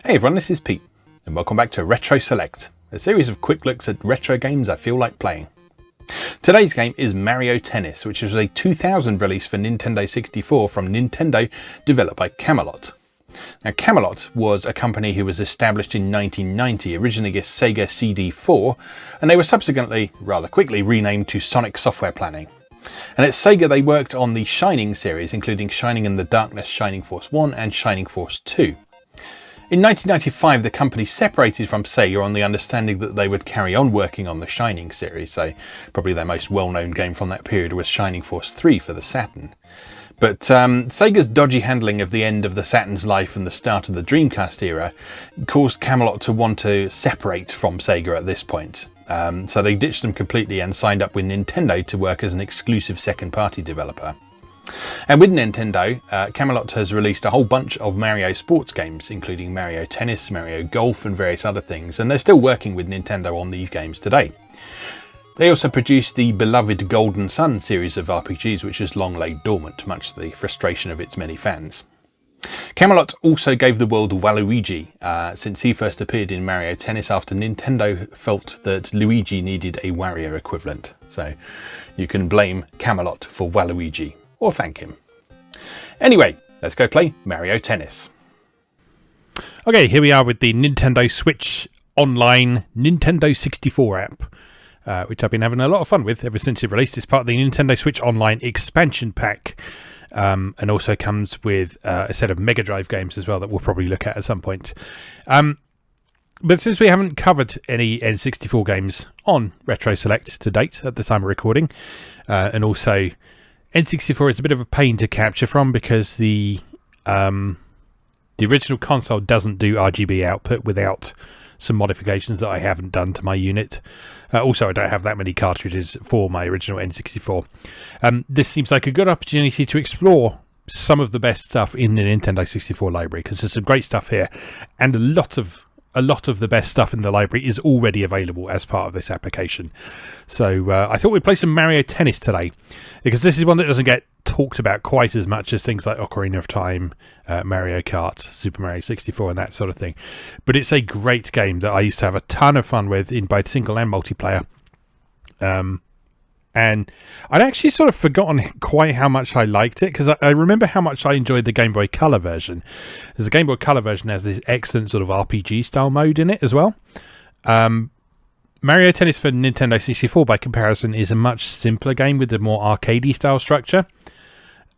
Hey everyone, this is Pete, and welcome back to Retro Select, a series of quick looks at retro games I feel like playing. Today's game is Mario Tennis, which was a 2000 release for Nintendo 64 from Nintendo, developed by Camelot. Now, Camelot was a company who was established in 1990, originally as Sega CD4, and they were subsequently, rather quickly, renamed to Sonic Software Planning. And at Sega they worked on the Shining series, including Shining in the Darkness, Shining Force 1 and Shining Force 2. In 1995 the company separated from Sega on the understanding that they would carry on working on the Shining series, so probably their most well-known game from that period was Shining Force 3 for the Saturn. But Sega's dodgy handling of the end of the Saturn's life and the start of the Dreamcast era caused Camelot to want to separate from Sega at this point. So they ditched them completely and signed up with Nintendo to work as an exclusive second-party developer. And with Nintendo, Camelot has released a whole bunch of Mario sports games, including Mario Tennis, Mario Golf and various other things, and they're still working with Nintendo on these games today. They also produced the beloved Golden Sun series of RPGs, which has long laid dormant, much to the frustration of its many fans. Camelot also gave the world Waluigi, since he first appeared in Mario Tennis after Nintendo felt that Luigi needed a Wario equivalent. So you can blame Camelot for Waluigi, or thank him. Anyway, let's go play Mario Tennis. Okay, here we are with the Nintendo Switch Online Nintendo 64 app, which I've been having a lot of fun with ever since it released. It's part of the Nintendo Switch Online expansion pack, and also comes with a set of Mega Drive games as well that we'll probably look at some point. But since we haven't covered any N64 games on Retro Select to date at the time of recording, and also N64 is a bit of a pain to capture from because the original console doesn't do RGB output without some modifications that I haven't done to my unit. Also, I don't have that many cartridges for my original N64. This seems like a good opportunity to explore some of the best stuff in the Nintendo 64 library, because there's some great stuff here, and a lot of the best stuff in the library is already available as part of this application. So I thought we'd play some Mario Tennis today, because this is one that doesn't get talked about quite as much as things like Ocarina of Time, Mario Kart, Super Mario 64 and that sort of thing. But it's a great game that I used to have a ton of fun with in both single and multiplayer. And I'd actually sort of forgotten quite how much I liked it, because I remember how much I enjoyed the Game Boy Color version. Because the Game Boy Color version has this excellent sort of RPG style mode in it as well. Mario Tennis for Nintendo 64, by comparison, is a much simpler game with a more arcadey style structure.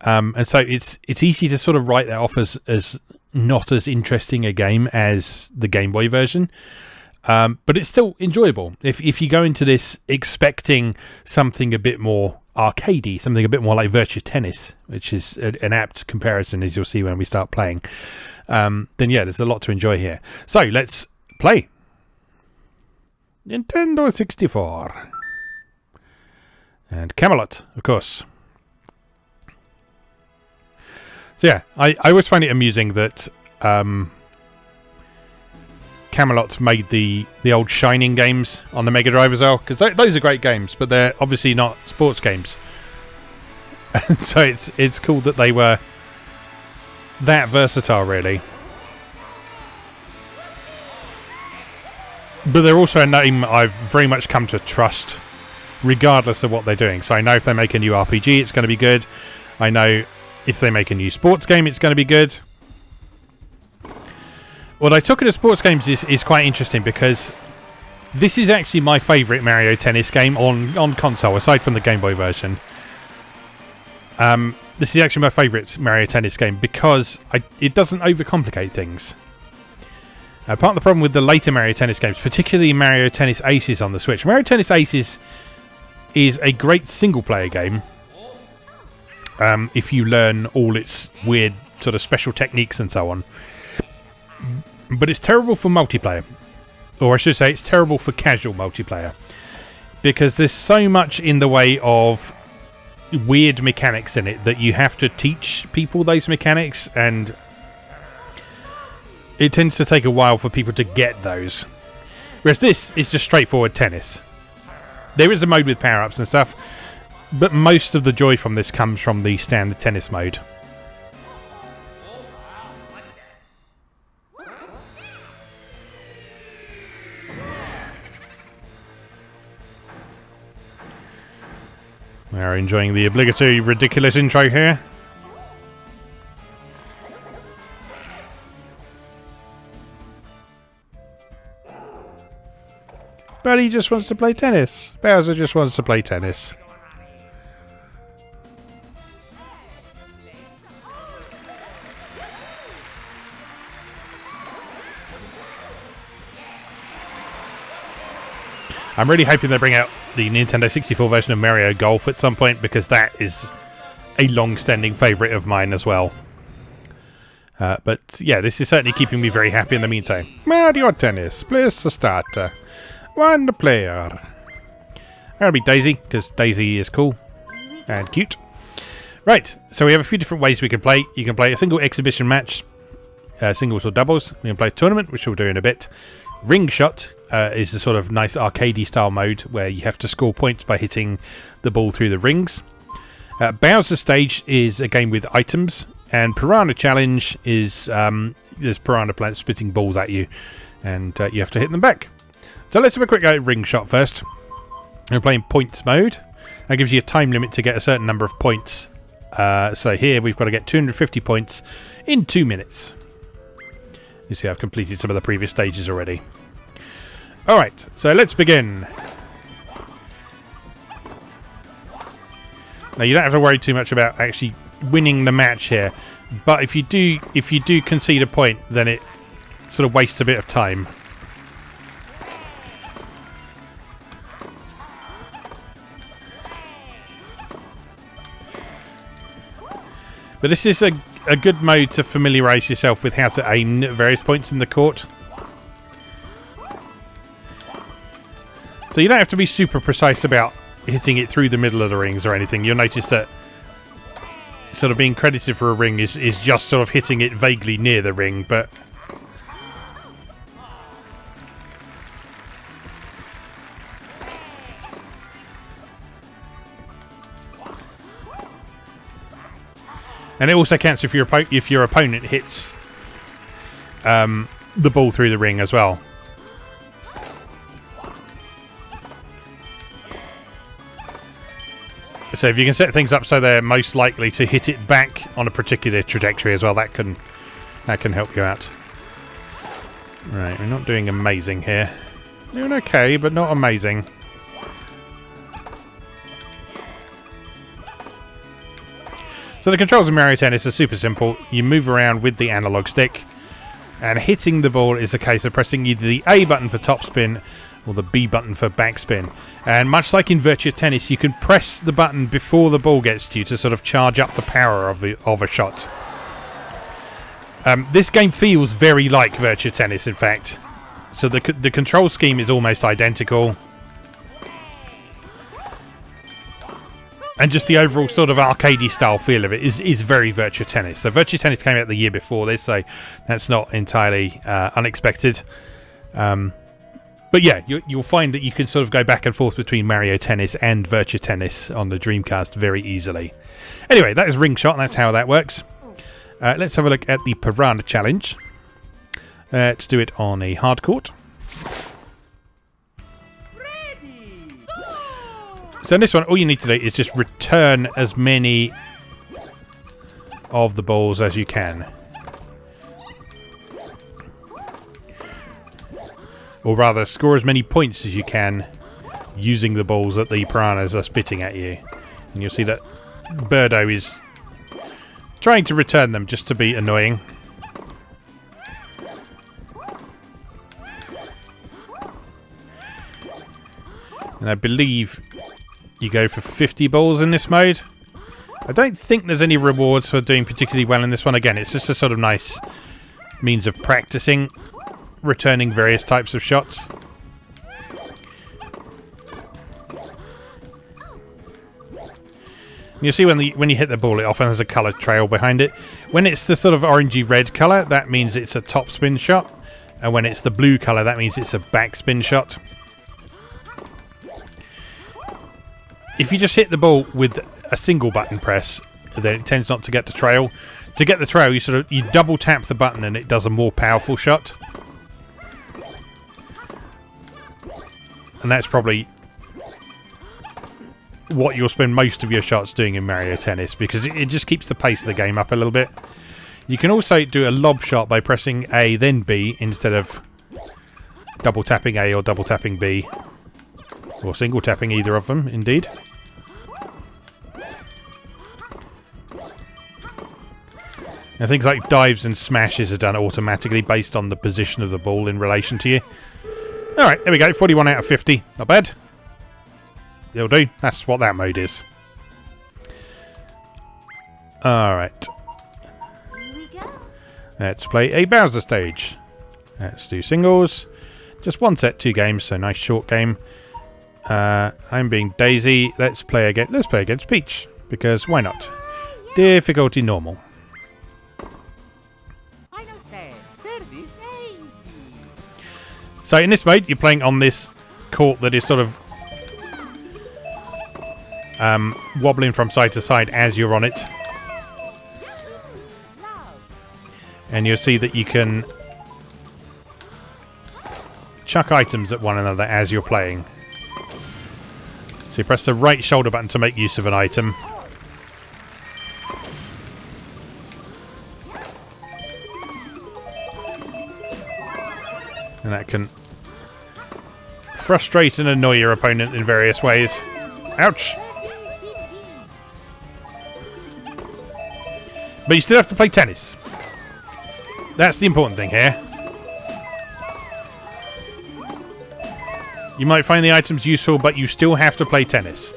And so it's easy to sort of write that off as not as interesting a game as the Game Boy version. But it's still enjoyable. If you go into this expecting something a bit more arcadey, something a bit more like Virtua Tennis, which is an apt comparison, as you'll see when we start playing, then yeah, there's a lot to enjoy here. So let's play Nintendo 64 and Camelot, of course. So yeah, I always find it amusing that Camelot made the old Shining games on the Mega Drive as well, because those are great games, but they're obviously not sports games. And so it's cool that they were that versatile, really. But they're also a name I've very much come to trust, regardless of what they're doing. So I know if they make a new RPG, it's going to be good. I know if they make a new sports game, it's going to be good. What I took at the sports games is quite interesting, because this is actually my favourite Mario Tennis game on console, aside from the Game Boy version. This is actually my favourite Mario Tennis game because it doesn't overcomplicate things. Part of the problem with the later Mario Tennis games, particularly Mario Tennis Aces on the Switch, Mario Tennis Aces is a great single-player game if you learn all its weird sort of special techniques and so on. But it's terrible for multiplayer. Or I should say it's terrible for casual multiplayer. Because there's so much in the way of weird mechanics in it that you have to teach people those mechanics, and it tends to take a while for people to get those. Whereas this is just straightforward tennis. There is a mode with power-ups and stuff, but most of the joy from this comes from the standard tennis mode. We're enjoying the obligatory ridiculous intro here. But he just wants to play tennis. Bowser just wants to play tennis. I'm really hoping they bring out the Nintendo 64 version of Mario Golf at some point, because that is a long-standing favourite of mine as well. But yeah, this is certainly keeping me very happy in the meantime. Mario Tennis, place to start. One player. That'll be Daisy, because Daisy is cool and cute. Right, so we have a few different ways we can play. You can play a single exhibition match, singles or doubles. We can play a tournament, which we'll do in a bit. Ring shot is a sort of nice arcadey style mode where you have to score points by hitting the ball through the rings. Bowser stage is a game with items, and Piranha challenge is there's piranha plants spitting balls at you, and you have to hit them back. So let's have a quick go at ring shot first. We're playing points mode. That gives you a time limit to get a certain number of points. So here we've got to get 250 points in 2 minutes. You see I've completed some of the previous stages already. Alright, so let's begin. Now you don't have to worry too much about actually winning the match here, but if you do concede a point, then it sort of wastes a bit of time. But this is a good mode to familiarise yourself with how to aim at various points in the court. So you don't have to be super precise about hitting it through the middle of the rings or anything. You'll notice that sort of being credited for a ring is just sort of hitting it vaguely near the ring, but and it also counts if your opponent hits the ball through the ring as well. So if you can set things up so they're most likely to hit it back on a particular trajectory as well, that can help you out. Right, we're not doing amazing here. Doing okay, but not amazing. So the controls of Mario Tennis are super simple. You move around with the analog stick, and hitting the ball is a case of pressing either the A button for topspin or the B button for backspin. And much like in Virtua Tennis, you can press the button before the ball gets to you to sort of charge up the power of a shot. This game feels very like Virtua Tennis, in fact. So the control scheme is almost identical. And just the overall sort of arcadey style feel of it is very Virtua Tennis. So Virtua Tennis came out the year before this, so that's not entirely unexpected. But yeah, you'll find that you can sort of go back and forth between Mario Tennis and Virtua Tennis on the Dreamcast very easily. Anyway, that is ring shot, and that's how that works. Let's have a look at the Piranha Challenge. Let's do it on a hard court. So in this one, all you need to do is just return as many of the balls as you can. Or rather, score as many points as you can using the balls that the piranhas are spitting at you. And you'll see that Birdo is trying to return them just to be annoying. And I believe you go for 50 balls in this mode. I don't think there's any rewards for doing particularly well in this one. Again, it's just a sort of nice means of practicing returning various types of shots. You'll see when you hit the ball, it often has a coloured trail behind it. When it's the sort of orangey red colour, that means it's a topspin shot, and when it's the blue colour, that means it's a backspin shot. If you just hit the ball with a single button press, then it tends not to get the trail. To get the trail, you double tap the button and it does a more powerful shot. And that's probably what you'll spend most of your shots doing in Mario Tennis, because it just keeps the pace of the game up a little bit. You can also do a lob shot by pressing A then B instead of double tapping A or double tapping B, or single tapping either of them, indeed. And things like dives and smashes are done automatically based on the position of the ball in relation to you. Alright, there we go, 41 out of 50, not bad. It'll do. That's what that mode is. Alright. Let's play a Bowser stage. Let's do singles. Just one set, 2 games, so nice short game. I'm being Daisy. Let's play against Peach, because why not? Difficulty normal. So in this mode, you're playing on this court that is sort of wobbling from side to side as you're on it. And you'll see that you can chuck items at one another as you're playing. So you press the right shoulder button to make use of an item. And that can frustrate and annoy your opponent in various ways. Ouch! But you still have to play tennis. That's the important thing here. You might find the items useful, but you still have to play tennis.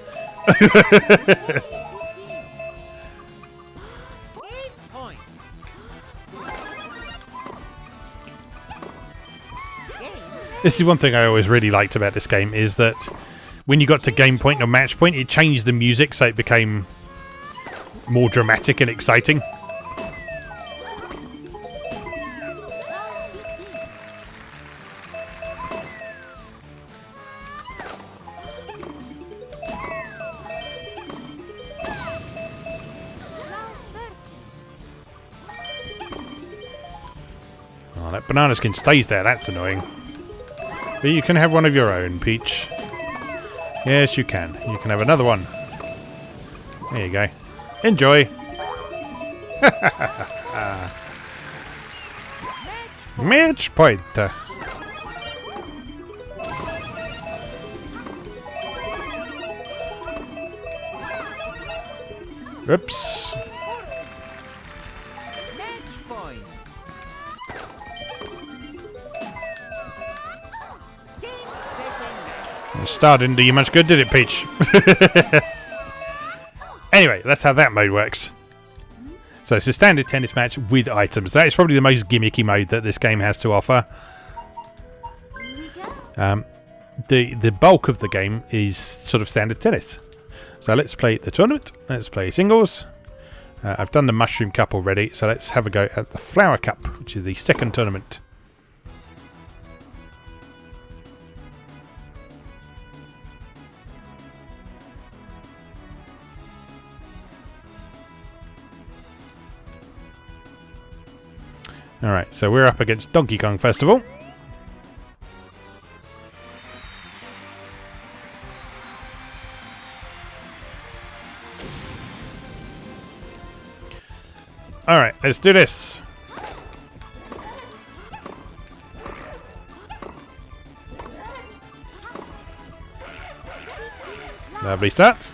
This is one thing I always really liked about this game, is that when you got to game point or match point, it changed the music so it became more dramatic and exciting. Oh, that banana skin stays there, that's annoying. But you can have one of your own, Peach. Yes, you can. You can have another one. There you go. Enjoy! Match point! Oops. Star didn't do you much good, did it, Peach? Anyway, that's how that mode works. So it's a standard tennis match with items. That is probably the most gimmicky mode that this game has to offer. The bulk of the game is sort of standard tennis. So let's play the tournament. Let's play singles. I've done the Mushroom Cup already, so let's have a go at the Flower Cup, which is the second tournament. Alright, so we're up against Donkey Kong first of all. Alright, let's do this. Lovely start.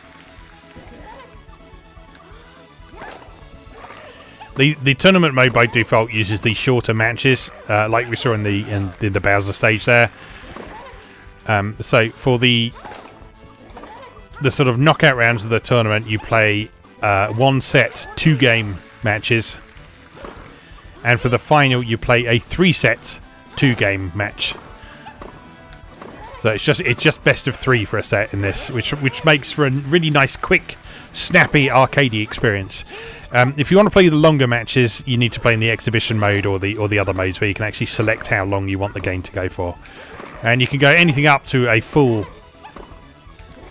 The tournament mode by default uses the shorter matches, like we saw in the Bowser stage there. So for the sort of knockout rounds of the tournament, you play 1 set 2 game matches, and for the final you play a 3 set 2 game match. So it's just best of 3 for a set in this, which makes for a really nice, quick, snappy arcadey experience. If you want to play the longer matches, you need to play in the exhibition mode or the other modes where you can actually select how long you want the game to go for, and you can go anything up to a full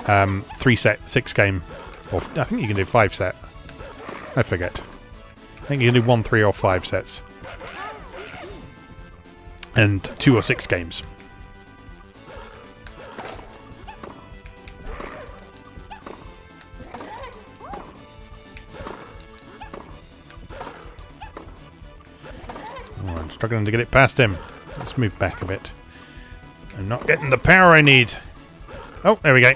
3 set 6 game, or I think you can do 5 set. I forget. I think you can do 1, 3, or 5 sets, and 2 or 6 games. struggling to get it past him. Let's move back a bit. I'm not getting the power I need. Oh, there we go.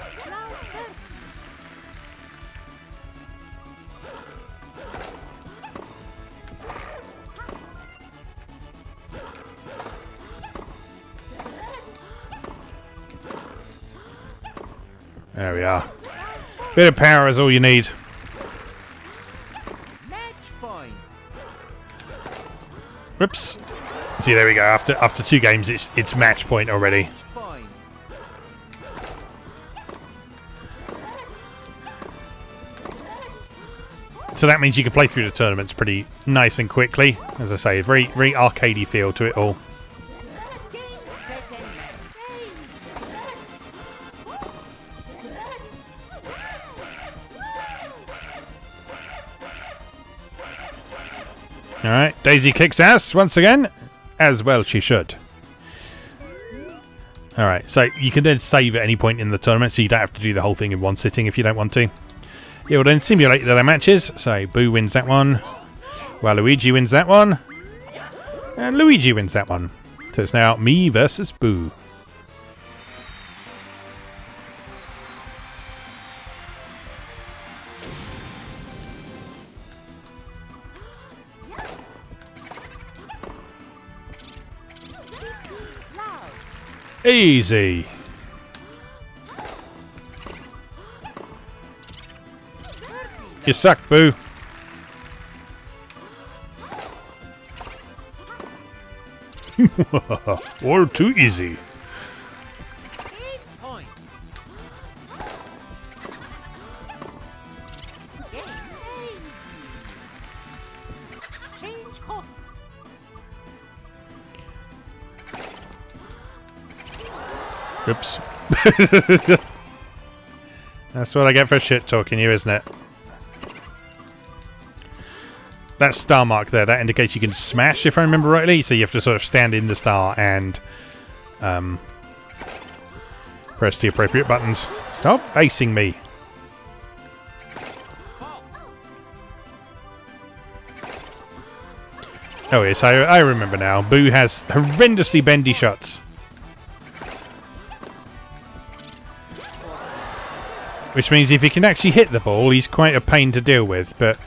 There we are. Bit of power is all you need. Whoops. See, there we go. After 2 games, it's match point already. So that means you can play through the tournaments pretty nice and quickly. As I say, very arcadey feel to it all. Alright, Daisy kicks ass once again, as well she should. Alright, so you can then save at any point in the tournament, so you don't have to do the whole thing in one sitting if you don't want to. It will then simulate the matches, so Boo wins that one, Waluigi wins that one, and Luigi wins that one. So it's now me versus Boo. Easy. You suck, Boo. All too easy. Oops. That's what I get for shit talking you, isn't it? That star mark there, that indicates you can smash, if I remember rightly. So you have to sort of stand in the star and press the appropriate buttons. Stop acing me. Oh yes, I remember now. Boo has horrendously bendy shots. Which means if he can actually hit the ball, he's quite a pain to deal with, but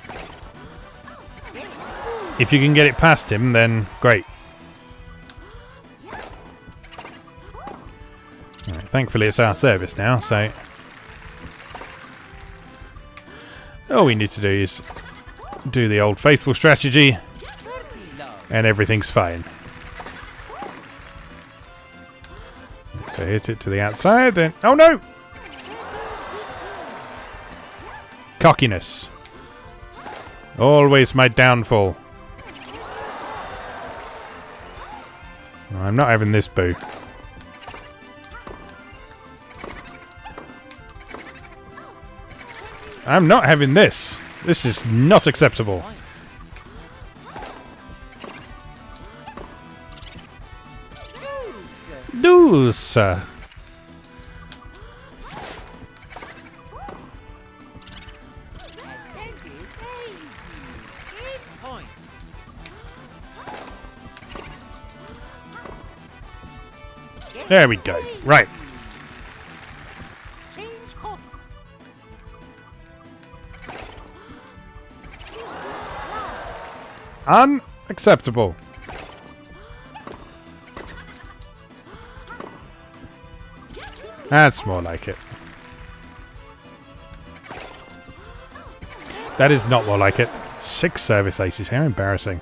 if you can get it past him, then great. Right, thankfully it's our service now, so all we need to do is do the old faithful strategy and everything's fine. So hit it to the outside, then... Oh no! Cockiness. Always my downfall. I'm not having this, Boo. I'm not having this. This is not acceptable. Deuce. There we go. Right. Unacceptable. That's more like it. That is not more like it. 6 service aces. How embarrassing.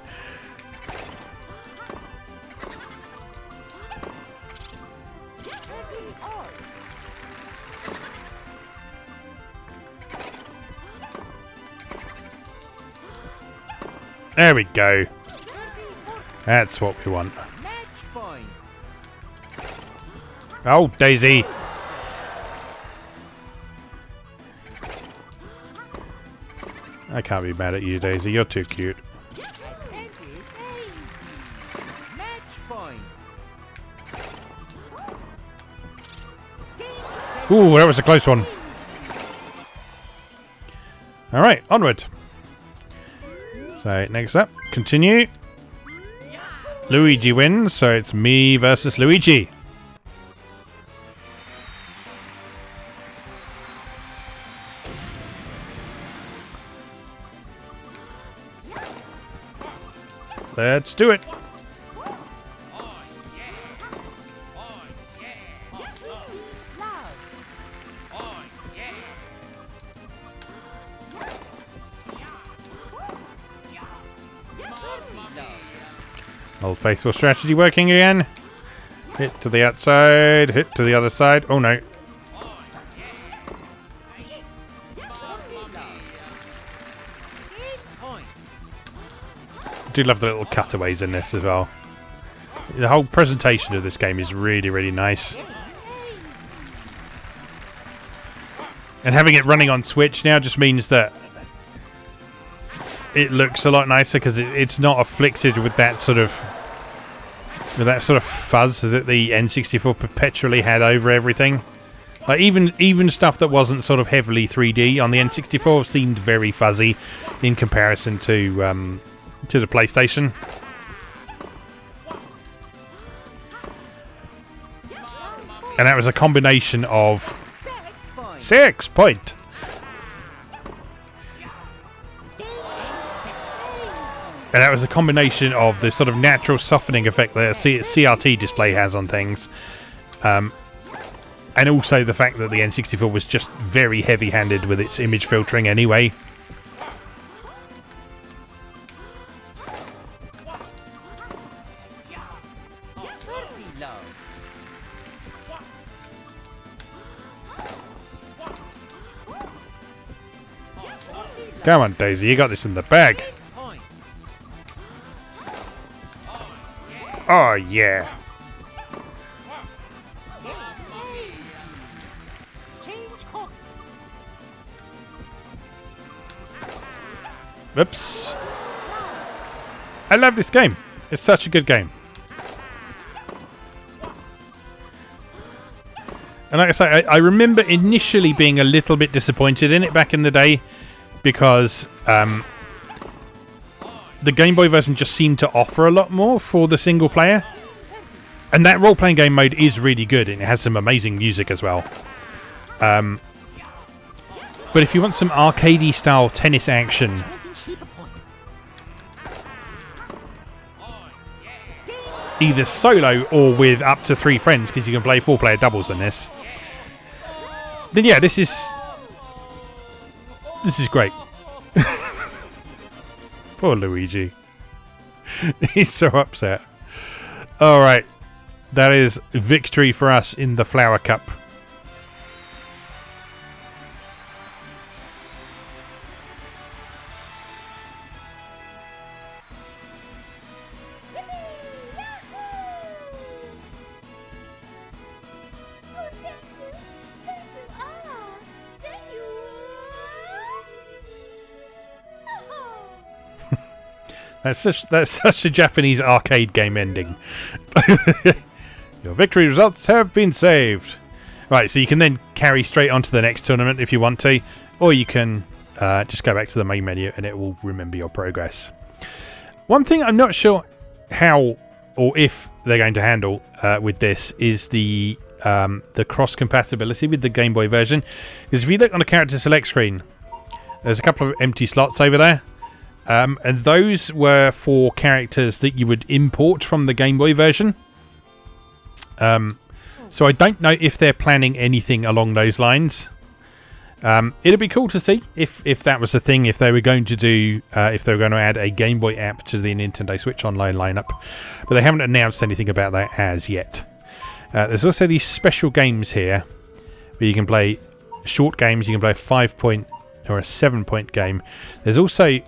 There we go. That's what we want. Oh, Daisy. I can't be mad at you, Daisy. You're too cute. Ooh, that was a close one. Alright, onward. So, next up, continue. Luigi wins, so it's me versus Luigi. Let's do it. Old faithful strategy working again. Hit to the outside, hit to the other side. Oh no. I do love the little cutaways in this as well. The whole presentation of this game is really, really nice. And having it running on Switch now just means that it looks a lot nicer because it's not afflicted with that sort of fuzz that the N64 perpetually had over everything. Like even stuff that wasn't sort of heavily 3D on the N64 seemed very fuzzy in comparison to the PlayStation. And that was a combination of 6 point. And that was a combination of the sort of natural softening effect that a CRT display has on things. And also the fact that the N64 was just very heavy-handed with its image filtering anyway. Come on, Daisy, you got this in the bag. Oh, yeah. Oops. I love this game. It's such a good game. And like I say, I remember initially being a little bit disappointed in it back in the day because the Game Boy version just seemed to offer a lot more for the single player. And that role-playing game mode is really good, and it has some amazing music as well. But if you want some arcadey style tennis action, either solo or with up to 3 friends, because you can play 4-player doubles in this, then yeah, this is great. Poor Luigi. He's so upset. Alright. That is victory for us in the Flower Cup. That's such a Japanese arcade game ending. Your victory results have been saved. Right, so you can then carry straight on to the next tournament if you want to, or you can just go back to the main menu and it will remember your progress. One thing I'm not sure how or if they're going to handle with this is the cross compatibility with the Game Boy version. Because if you look on the character select screen, there's a couple of empty slots over there. And those were for characters that you would import from the Game Boy version. So I don't know if they're planning anything along those lines. It'd be cool to see if that was a thing, if they were going to do, if they were going to add a Game Boy app to the Nintendo Switch Online lineup. But they haven't announced anything about that as yet. There's also these special games here where you can play short games. You can play a 5-point or a 7-point game. There's also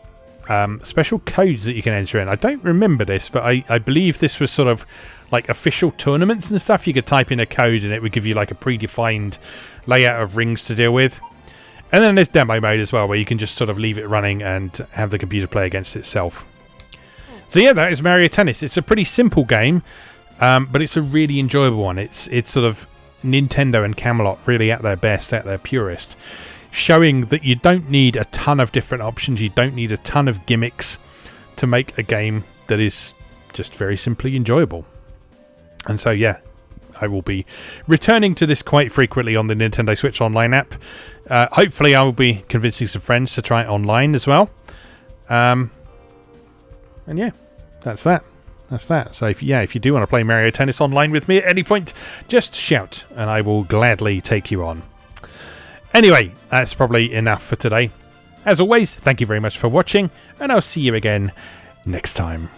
special codes that you can enter in. I don't remember this, but I believe this was sort of like official tournaments and stuff. You could type in a code and it would give you like a predefined layout of rings to deal with. And then there's demo mode as well, where you can just sort of leave it running and have the computer play against itself. So yeah, that is Mario Tennis. It's a pretty simple game, but it's a really enjoyable one. It's sort of Nintendo and Camelot really at their best, at their purest, showing that you don't need a ton of different options. You don't need a ton of gimmicks to make a game that is just very simply enjoyable. And so, yeah, I will be returning to this quite frequently on the Nintendo Switch Online app. Hopefully I will be convincing some friends to try it online as well. And yeah, that's that. So if you do want to play Mario Tennis online with me at any point, just shout and I will gladly take you on. Anyway, that's probably enough for today. As always, thank you very much for watching, and I'll see you again next time.